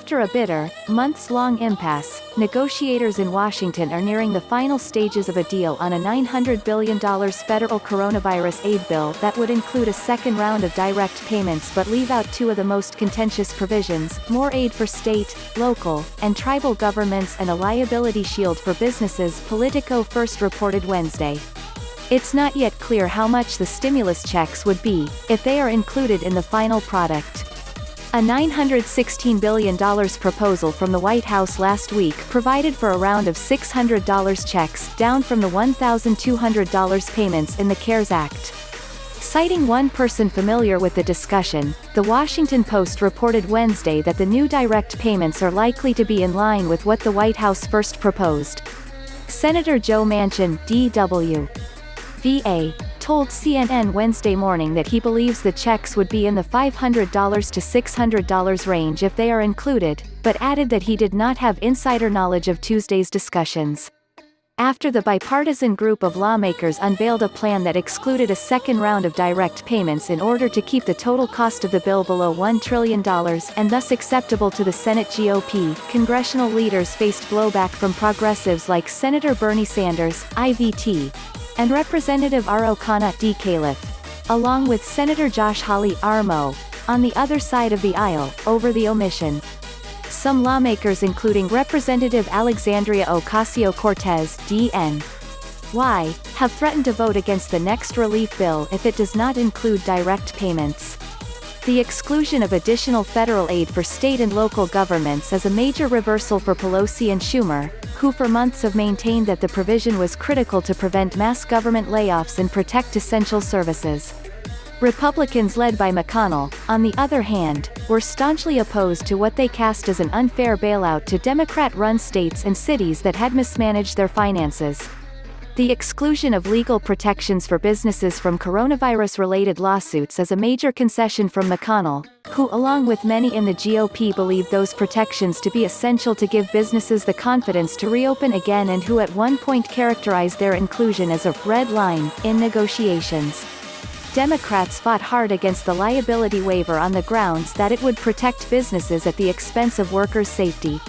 After a bitter, months-long impasse, negotiators in Washington are nearing the final stages of a deal on a $900 billion federal coronavirus aid bill that would include a second round of direct payments but leave out two of the most contentious provisions: more aid for state, local, and tribal governments and a liability shield for businesses, Politico first reported Wednesday. It's not yet clear how much the stimulus checks would be, if they are included in the final product. A $916 billion proposal from the White House last week provided for a round of $600 checks, down from the $1,200 payments in the CARES Act. Citing one person familiar with the discussion, The Washington Post reported Wednesday that the new direct payments are likely to be in line with what the White House first proposed. Senator Joe Manchin, D.W. VA, told CNN Wednesday morning that he believes the checks would be in the $500 to $600 range if they are included, but added that he did not have insider knowledge of Tuesday's discussions. After the bipartisan group of lawmakers unveiled a plan that excluded a second round of direct payments in order to keep the total cost of the bill below $1 trillion and thus acceptable to the Senate GOP, congressional leaders faced blowback from progressives like Senator Bernie Sanders, IVT, and Representative Khanna, D-Calif, along with Senator Josh Hawley, RMO, on the other side of the aisle, over the omission. Some lawmakers including Representative Alexandria Ocasio Cortez, DNY, have threatened to vote against the next relief bill if it does not include direct payments. The exclusion of additional federal aid for state and local governments is a major reversal for Pelosi and Schumer, who for months have maintained that the provision was critical to prevent mass government layoffs and protect essential services. Republicans led by McConnell, on the other hand, were staunchly opposed to what they cast as an unfair bailout to Democrat-run states and cities that had mismanaged their finances. The exclusion of legal protections for businesses from coronavirus-related lawsuits is a major concession from McConnell, who along with many in the GOP believe those protections to be essential to give businesses the confidence to reopen again and who at one point characterized their inclusion as a red line in negotiations. Democrats fought hard against the liability waiver on the grounds that it would protect businesses at the expense of workers' safety.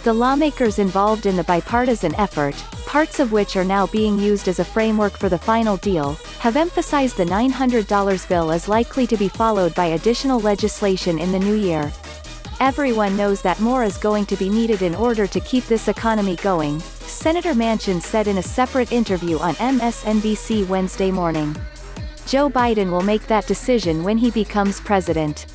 The lawmakers involved in the bipartisan effort, parts of which are now being used as a framework for the final deal, have emphasized the $900 bill is likely to be followed by additional legislation in the new year. Everyone knows that more is going to be needed in order to keep this economy going, Senator Manchin said in a separate interview on MSNBC Wednesday morning. Joe Biden will make that decision when he becomes president.